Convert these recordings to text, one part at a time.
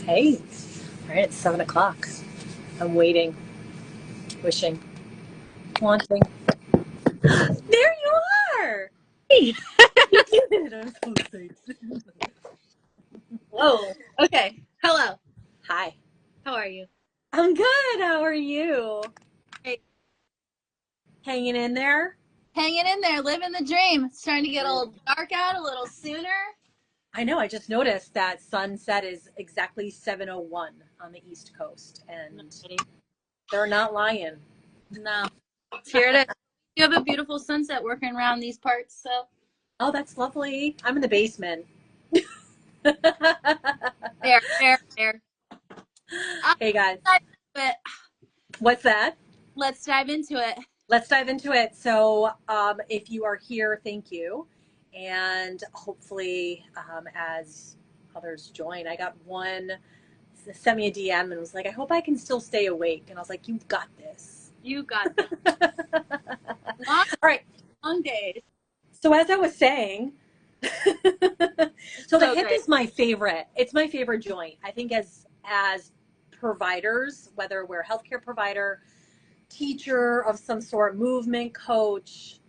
Hey, all right, it's 7 o'clock. I'm waiting, wishing, wanting. There you are! Hey. You did it! I'm so excited. Whoa. Okay. Hello. Hi. How are you? I'm good. How are you? Hey. Hanging in there? Hanging in there, living the dream. It's starting to get a little dark out a little sooner. I know. I just noticed that sunset is exactly 7:01 on the East Coast, No, and kidding. they're not lying. No. Here it is. You have a beautiful sunset working around these parts, so Oh, that's lovely. I'm in the basement. fair, fair, fair. Uh, Hey guys, let's dive into it. what's that? Let's dive into it. Let's dive into it. So, if you are here, thank you. And hopefully, as others join, I got one sent me a DM and was like, I hope I can still stay awake. And I was like, you've got this. You got this. Long, All right. long days. So, as I was saying, so the So hip good. is my favorite. It's my favorite joint. I think as providers, whether we're a healthcare provider, teacher of some sort, movement coach,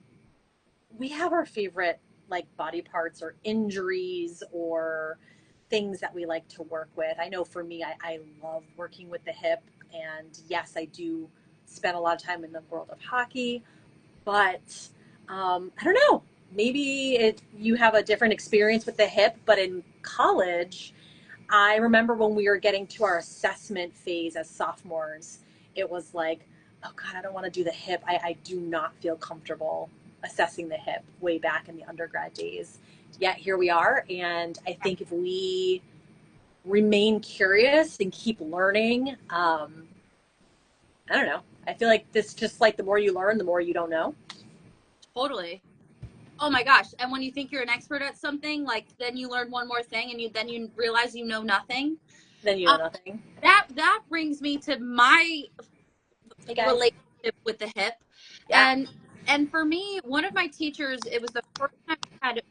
we have our favorite like body parts or injuries or things that we like to work with. I know for me, I love working with the hip. And yes, I do spend a lot of time in the world of hockey, but I don't know. Maybe you have a different experience with the hip, but in college, I remember when we were getting to our assessment phase as sophomores, it was like, oh God, I don't want to do the hip. I do not feel comfortable assessing the hip way back in the undergrad days. Yet here we are. And I think if we remain curious and keep learning, I don't know. I feel like this just like the more you learn, the more you don't know. Totally. Oh my gosh. And when you think you're an expert at something, like then you learn one more thing and you realize you know nothing. Then you know Um, nothing. that brings me to my Hey guys. relationship with the hip. Yeah. And for me, one of my teachers, it was the first time I had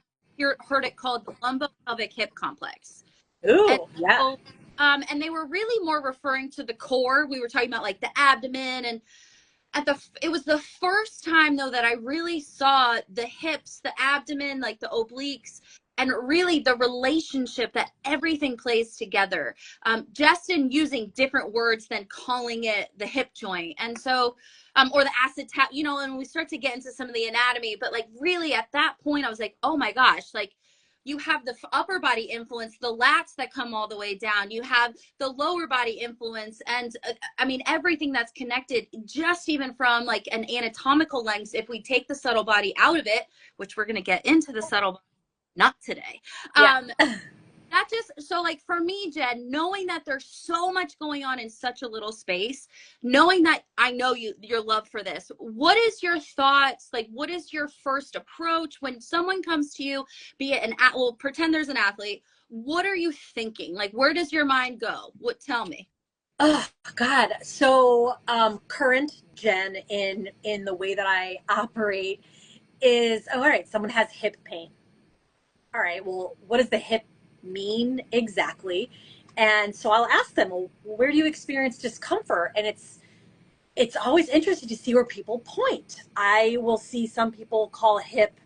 heard it called the lumbo-pelvic hip complex. And Ooh, yeah. so and they were really more referring to the core. We were talking about like the abdomen, and it was the first time though that I really saw the hips, the abdomen, like the obliques, and really the relationship that everything plays together, just in using different words than calling it the hip joint. And so or the acetat, and we start to get into some of the anatomy, but like really at that point I was like, oh my gosh, like you have the upper body influence, the lats that come all the way down, you have the lower body influence, and I mean everything that's connected, just even from like an anatomical lens. If we take the subtle body out of it, which we're going to get into the subtle body, not today. Yeah. um that just, so like for me, Jen, knowing that there's so much going on in such a little space, knowing that I know your love for this, what is your thoughts, like what is your first approach when someone comes to you, be it well, pretend there's an athlete, what are you thinking, like where does your mind go? What, tell me. Oh God. So current gen in the way that I operate is, oh, all right, someone has hip pain. All right, well, what does the hip mean exactly? And so I'll ask them, well, where do you experience discomfort? And it's always interesting to see where people point. I will see some people call hip,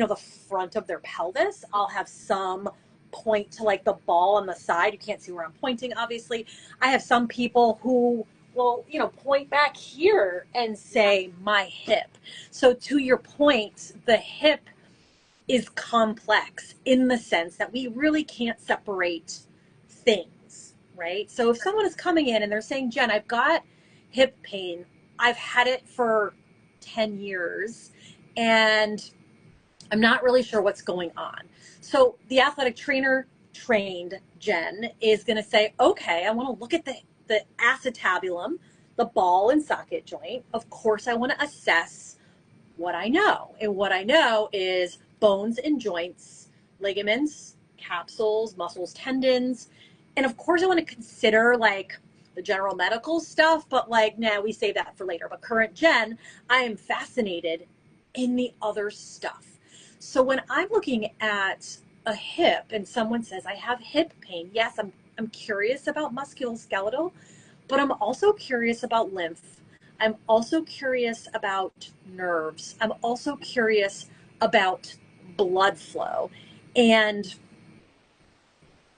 the front of their pelvis. I'll have some point to like the ball on the side. You can't see where I'm pointing, obviously. I have some people who will, point back here and Yeah. say my hip. So to your point, the hip is complex in the sense that we really can't separate things, right? So if someone is coming in and they're saying, Jen, I've got hip pain, I've had it for 10 years, and I'm not really sure what's going on. So the athletic trainer trained Jen is going to say, okay, I want to look at the acetabulum, the ball and socket joint. Of course, I want to assess what I know. And what I know is bones and joints, ligaments, capsules, muscles, tendons. And of course, I want to consider like the general medical stuff, but like, nah, we save that for later. But current gen, I am fascinated in the other stuff. So when I'm looking at a hip and someone says, I have hip pain, yes, I'm I'm curious about musculoskeletal, but I'm also curious about lymph. I'm also curious about nerves. I'm also curious about blood flow. And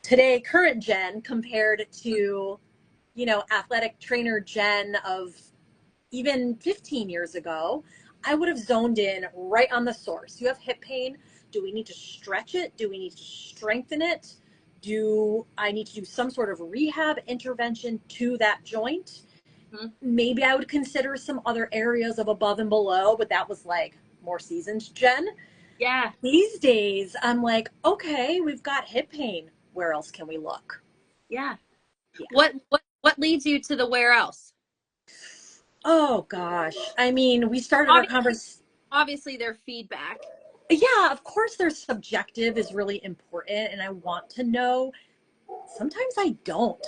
today, current gen compared to, athletic trainer gen of even 15 years ago, I would have zoned in right on the source. You have hip pain. Do we need to stretch it? Do we need to strengthen it? Do I need to do some sort of rehab intervention to that joint? Mhm. Maybe I would consider some other areas of above and below, but that was like more seasoned gen. Yeah. These days, I'm like, okay, we've got hip pain. Where else can we look? Yeah. Yeah. What leads you to the where else? Oh gosh. I mean, we started our Obviously, conversation. obviously their feedback. Yeah, of course their subjective is really important and I want to know. Sometimes I don't.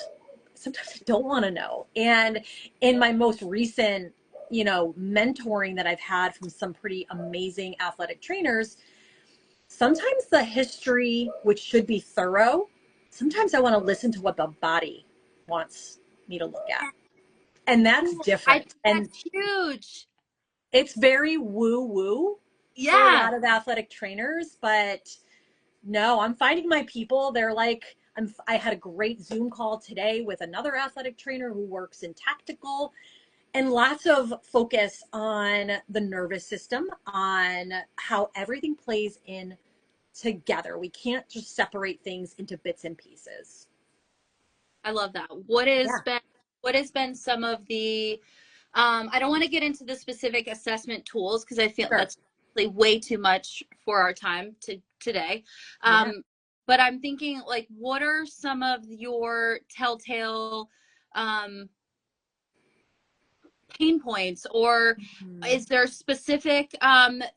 Sometimes I don't want to know. And in my most recent, mentoring that I've had from some pretty amazing athletic trainers, sometimes the history, which should be thorough, sometimes I want to listen to what the body wants me to look at. And that's Ooh, I think different. And that's huge. it's very woo woo for a Yeah. lot of athletic trainers, but no, I'm finding my people. They're like, I had a great Zoom call today with another athletic trainer who works in tactical and lots of focus on the nervous system, on how everything plays in together. We can't just separate things into bits and pieces. I love that. Yeah, What has been some of the I don't want to get into the specific assessment tools because I feel sure. that's like way too much for our time today. Yeah. But I'm thinking like what are some of your telltale um pain points, or Mhm. is there specific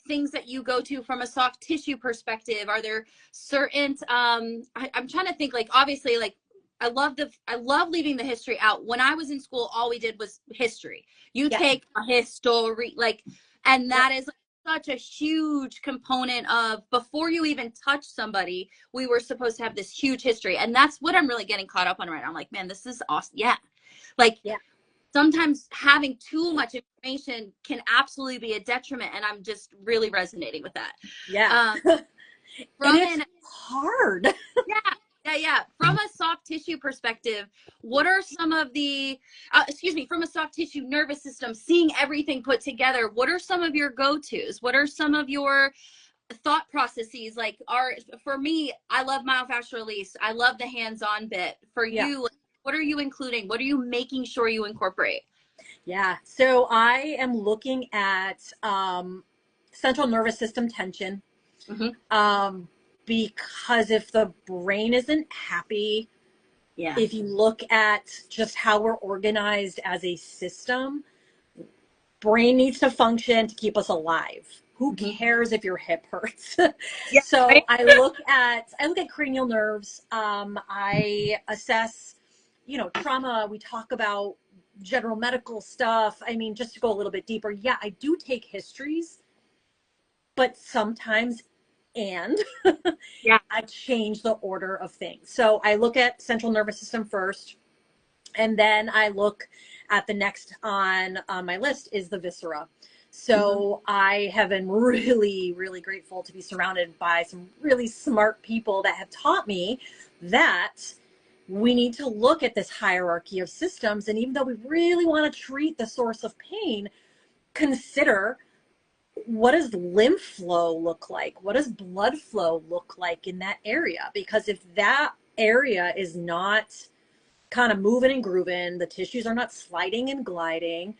things that you go to from a soft tissue perspective? Are there certain I'm trying to think, like obviously like I love leaving the history out. When I was in school, all we did was history. You Yeah. take a history, like, and Yep. that is like such a huge component of before you even touch somebody, we were supposed to have this huge history. And that's what I'm really getting caught up on right now. I'm like, man, this is awesome. Yeah. Like Yeah. sometimes having too much information can absolutely be a detriment, and I'm just really resonating with that. Yeah. um And from it's an hard. yeah, from a soft tissue perspective, what are some of the excuse me, from a soft tissue nervous system, seeing everything put together, what are some of your go-to's? What are some of your thought processes? Like, are for me, I love myofascial release, I love the hands-on bit. For Yeah. you, what are you including? What are you making sure you incorporate? Yeah. So I am looking at central nervous system tension, Mm-hmm. um, because if the brain isn't happy, Yeah. if you look at just how we're organized as a system, brain needs to function to keep us alive. Who Mm-hmm. cares if your hip hurts? Yeah. So Right. I look at cranial nerves. I assess, trauma. We talk about general medical stuff. I mean, just to go a little bit deeper, yeah, I do take histories, but sometimes and Yeah. I change the order of things. So I look at central nervous system first, and then I look at the next on my list is the viscera. Mm-hmm. So I have been really, really grateful to be surrounded by some really smart people that have taught me that we need to look at this hierarchy of systems. And even though we really want to treat the source of pain, consider, what does lymph flow look like? What does blood flow look like in that area? Because if that area is not kind of moving and grooving, the tissues are not sliding and gliding,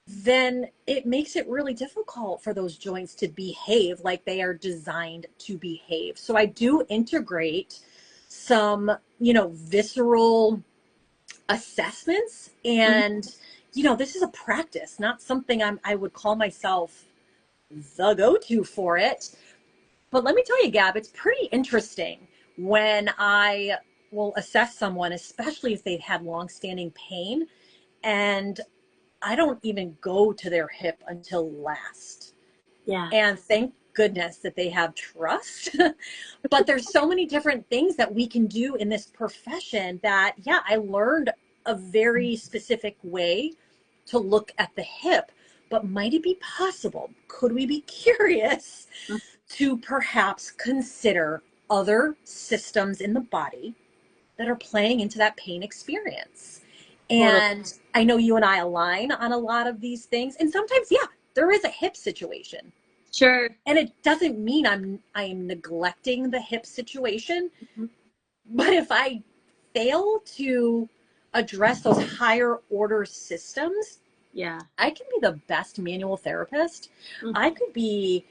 then it makes it really difficult for those joints to behave like they are designed to behave. So I do integrate some, visceral assessments. Mm-hmm. And, this is a practice, not something I would call myself the go-to for it. But let me tell you, Gab, it's pretty interesting when I will assess someone, especially if they've had long-standing pain, and I don't even go to their hip until last. Yeah. And thank goodness that they have trust. But there's so many different things that we can do in this profession that, yeah, I learned a very specific way to look at the hip. But might it be possible? Could we be curious to perhaps consider other systems in the body that are playing into that pain experience? And I know you and I align on a lot of these things. And sometimes, yeah, there is a hip situation. Sure. And it doesn't mean I'm neglecting the hip situation. But if I fail to address those higher order systems, Yeah. I can be the best manual therapist. I could be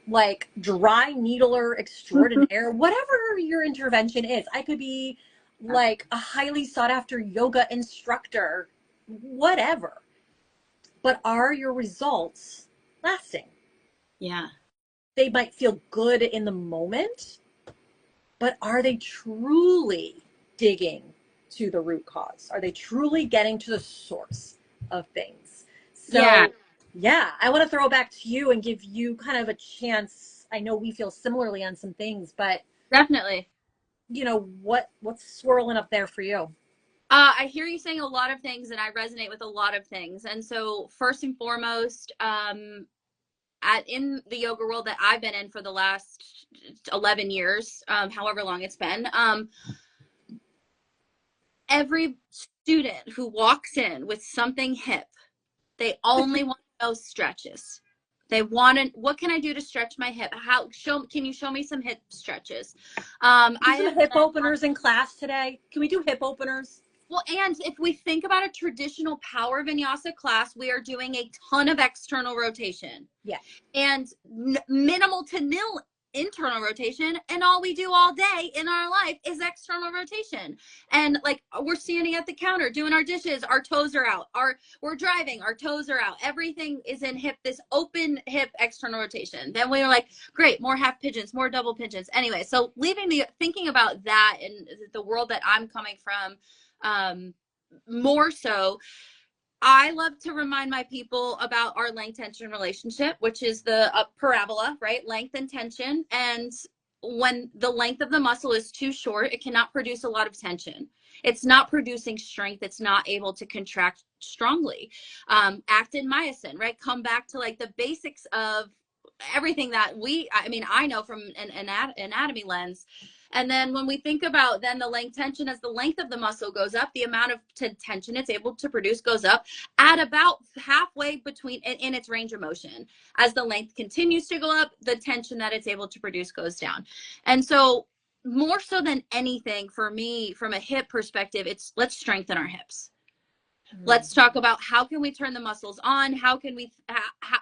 like dry needler extraordinaire, whatever your intervention is. I could be like a highly sought after yoga instructor, whatever. But are your results lasting? Yeah. They might feel good in the moment, but are they truly digging to the root cause? Are they truly getting to the source of things? So, yeah, I want to throw it back to you and give you kind of a chance. I know we feel similarly on some things, but Definitely. you know, what's swirling up there for you? I hear you saying a lot of things, and I resonate with a lot of things. And so, first and foremost, in the yoga world that I've been in for the last 11 years, however long it's been, every student who walks in with something hip, they only want to know stretches. They want to, what can I do to stretch my hip? Can you show me some hip stretches? I have hip openers in class today. Can we do hip openers? Well, and if we think about a traditional power vinyasa class, we are doing a ton of external rotation. Yeah. And minimal to nil internal rotation, and all we do all day in our life is external rotation. And like, we're standing at the counter doing our dishes, our toes are out, we're driving, our toes are out, everything is in hip, this open hip external rotation. Then we were like, great, more half pigeons, more double pigeons. Anyway, so thinking about that and the world that I'm coming from, more so, I love to remind my people about our length tension relationship, which is the parabola, right? Length and tension. And when the length of the muscle is too short, it cannot produce a lot of tension. It's not producing strength. It's not able to contract strongly. Actin, myosin, right? Come back to like the basics of everything that I know from an anatomy lens. And then when we think about then the length tension, as the length of the muscle goes up, the amount of tension it's able to produce goes up at about halfway between in its range of motion. As the length continues to go up, the tension that it's able to produce goes down. And so more so than anything for me, from a hip perspective, it's let's strengthen our hips. Let's talk about how can we turn the muscles on? How can we,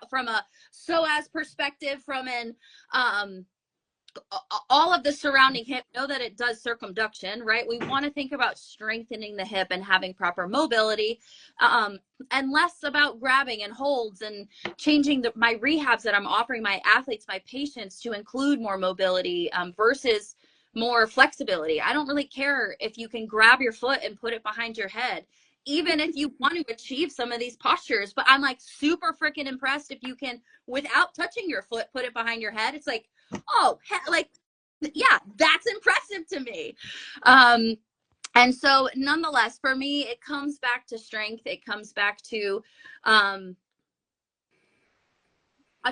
from a psoas perspective, from an all of the surrounding hip, know that it does circumduction, right? We want to think about strengthening the hip and having proper mobility, and less about grabbing and holds and changing my rehabs that I'm offering my athletes, my patients, to include more mobility versus more flexibility. I don't really care if you can grab your foot and put it behind your head, even if you want to achieve some of these postures. But I'm like super freaking impressed if you can, without touching your foot, put it behind your head. It's like, oh, like, yeah, that's impressive to me. And so nonetheless, for me, it comes back to strength. It comes back to a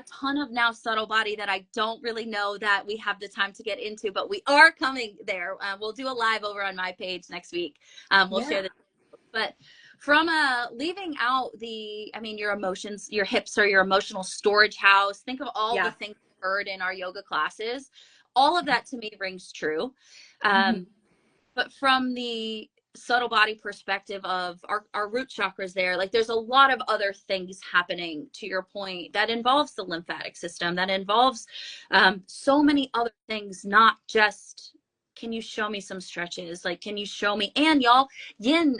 ton of now subtle body that I don't really know that we have the time to get into, but we are coming there. We'll do a live over on my page next week. We'll share the, but from leaving out your emotions, your hips are your emotional storage house. Think of all the things heard in our yoga classes. All of that to me rings true. But from the subtle body perspective of our root chakras there, like there's a lot of other things happening, to your point, that involves the lymphatic system, that involves so many other things, not just, can you show me some stretches? Like, can you show me? And y'all, yin,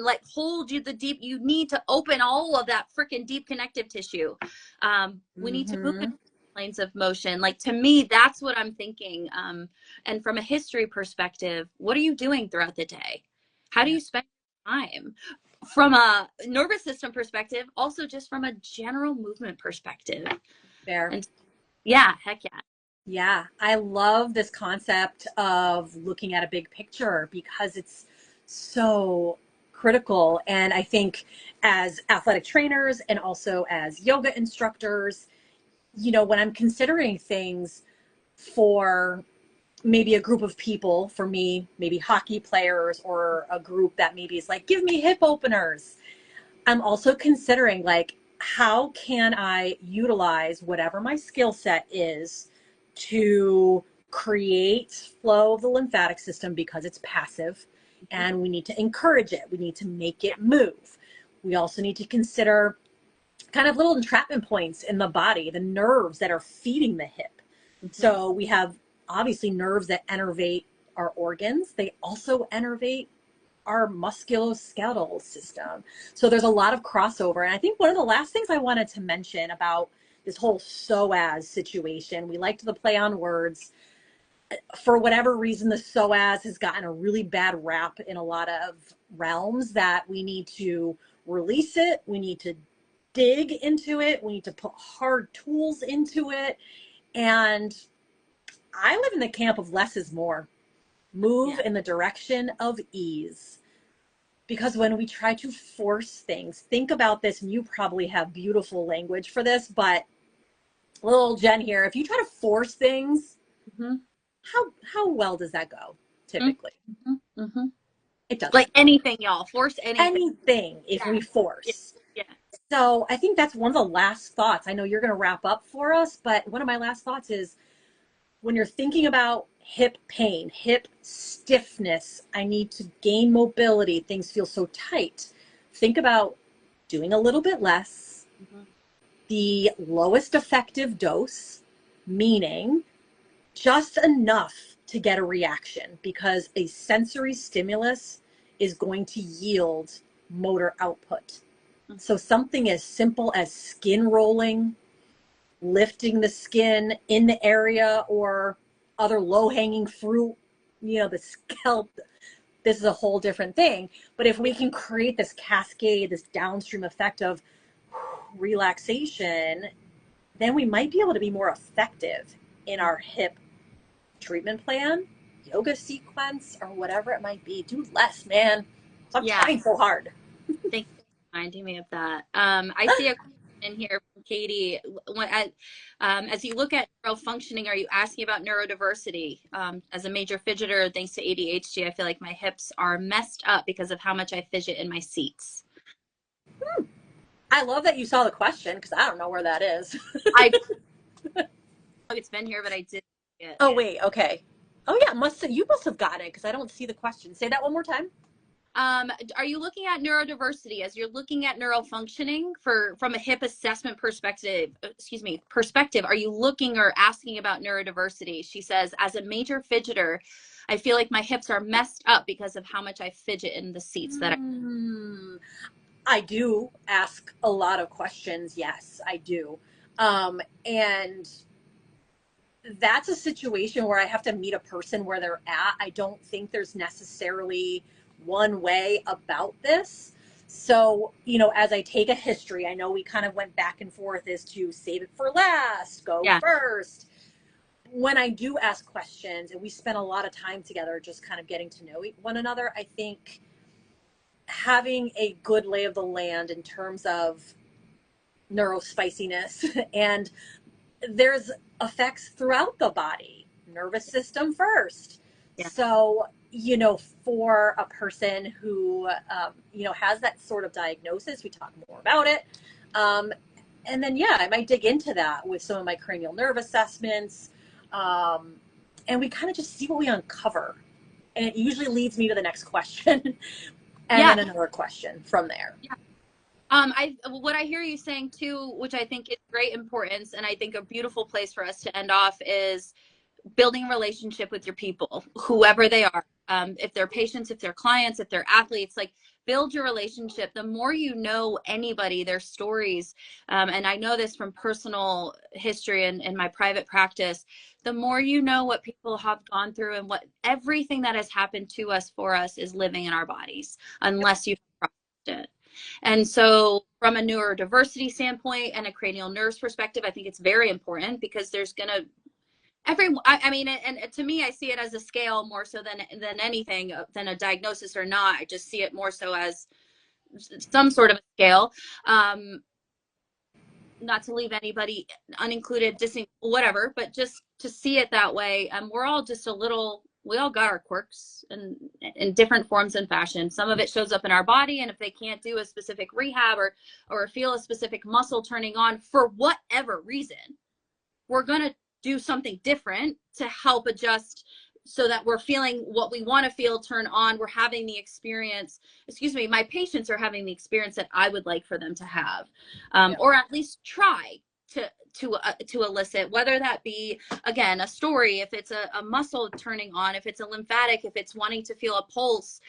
like hold you the deep, you need to open all of that freaking deep connective tissue. We need to move it planes of motion. Like, to me, that's what I'm thinking. And from a history perspective, what are you doing throughout the day? How do you spend time? From a nervous system perspective, also just from a general movement perspective. Fair. And Yeah, heck yeah. Yeah, I love this concept of looking at a big picture because it's so critical. And I think as athletic trainers and also as yoga instructors, when I'm considering things for maybe a group of people, for me, maybe hockey players or a group that maybe is like, give me hip openers. I'm also considering like, how can I utilize whatever my skill set is to create flow of the lymphatic system because it's passive and we need to encourage it. We need to make it move. We also need to consider kind of little entrapment points in the body, the nerves that are feeding the hip. So we have obviously nerves that innervate our organs. They also innervate our musculoskeletal system. So there's a lot of crossover. And I think one of the last things I wanted to mention about this whole psoas situation, we liked the play on words. For whatever reason, the psoas has gotten a really bad rap in a lot of realms that we need to release it. We need to dig into it. We need to put hard tools into it. And I live in the camp of less is more. Move in the direction of ease. Because when we try to force things, think about this, and you probably have beautiful language for this, but little Jen here, if you try to force things, Mm-hmm. how well does that go typically? Mm-hmm. Mm-hmm. It doesn't. Like anything, y'all. Force anything. Anything if we Yeah. force. Yeah. So I think that's one of the last thoughts. I know you're going to wrap up for us, but one of my last thoughts is when you're thinking about hip pain, hip stiffness, I need to gain mobility, things feel so tight. Think about doing a little bit less, the lowest effective dose, meaning just enough to get a reaction because a sensory stimulus is going to yield motor output. So something as simple as skin rolling, lifting the skin in the area, or other low-hanging fruit, the scalp, this is a whole different thing. But if we can create this cascade, this downstream effect of relaxation, then we might be able to be more effective in our hip treatment plan, yoga sequence, or whatever it might be. Do less, man. Stop trying so hard. Thank you for reminding me of that. I see a question in here from Katie. As you look at neural functioning, are you asking about neurodiversity? As a major fidgeter, thanks to ADHD, I feel like my hips are messed up because of how much I fidget in my seats. I love that you saw the question because I don't know where that is. It's been here, but I did. Oh, wait. Okay. Oh, yeah. You must have gotten it because I don't see the question. Say that one more time. Are you looking at neurodiversity as you're looking at neural functioning from a hip assessment perspective? Are you looking or asking about neurodiversity? She says, as a major fidgeter, I feel like my hips are messed up because of how much I fidget in the seats I do ask a lot of questions. Yes, I do. And that's a situation where I have to meet a person where they're at. I don't think there's necessarily one way about this. So, as I take a history, I know we kind of went back and forth as to save it for last, go first. When I do ask questions and we spend a lot of time together just kind of getting to know one another, I think having a good lay of the land in terms of neurospiciness and there's effects throughout the body, nervous system first. So, for a person who, has that sort of diagnosis, we talk more about it. And then, I might dig into that with some of my cranial nerve assessments. And we kind of just see what we uncover. And it usually leads me to the next question and then another question from there. What I hear you saying too, which I think is great importance, and I think a beautiful place for us to end off is building a relationship with your people, whoever they are. If they're patients, if they're clients, if they're athletes, like build your relationship. The more you know anybody, their stories, and I know this from personal history and my private practice, the more you know what people have gone through and what everything that has happened to us for us is living in our bodies, unless you've processed it. And so from a neurodiversity standpoint and a cranial nerves perspective, I think it's very important because there's going to I mean, and to me, I see it as a scale more so than anything, than a diagnosis or not. I just see it more so as some sort of a scale. Not to leave anybody unincluded, whatever, but just to see it that way. We're all just we all got our quirks in different forms and fashion. Some of it shows up in our body, and if they can't do a specific rehab or feel a specific muscle turning on for whatever reason, we're going to do something different to help adjust so that we're feeling what we want to feel turn on. We're having the experience, my patients are having the experience that I would like for them to have, or at least try to elicit, whether that be, again, a story, if it's a muscle turning on, if it's a lymphatic, if it's wanting to feel a pulse,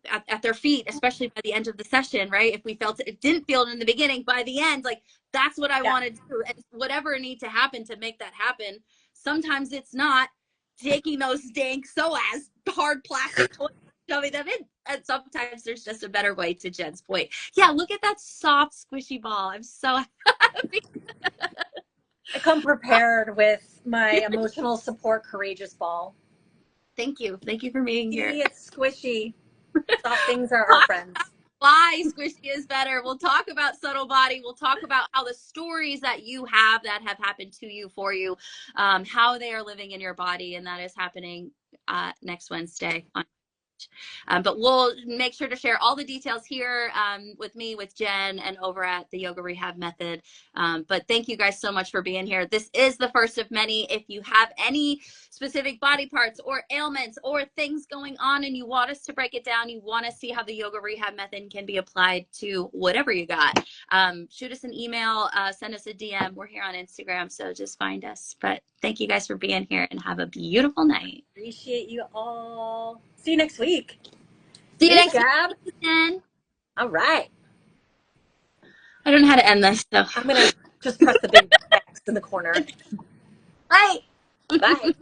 at their feet, especially by the end of the session, right? If we didn't feel it in the beginning, by the end, like that's what I want to do. And whatever needs to happen to make that happen. Sometimes it's not taking those dank psoas, hard plastic toys, shoving them in. And sometimes there's just a better way, to Jen's point. Yeah, look at that soft, squishy ball. I'm so happy. I come prepared with my emotional support courageous ball. Thank you. Thank you for being here. It's squishy. Soft things are our friends. Why squishy is better. We'll talk about subtle body. We'll talk about how the stories that you have that have happened to you, for you, how they are living in your body. And that is happening next Wednesday on but we'll make sure to share all the details here with me, with Jen, and over at the Yoga Rehab Method. But thank you guys so much for being here. This is the first of many. If you have any specific body parts or ailments or things going on and you want us to break it down, you want to see how the Yoga Rehab Method can be applied to whatever you got, shoot us an email, send us a DM. We're here on Instagram, so just find us. But thank you guys for being here and have a beautiful night. Appreciate you all. See you next week. See you next week, Jen. All right. I don't know how to end this, so I'm going to just press the big X in the corner. Bye. Bye.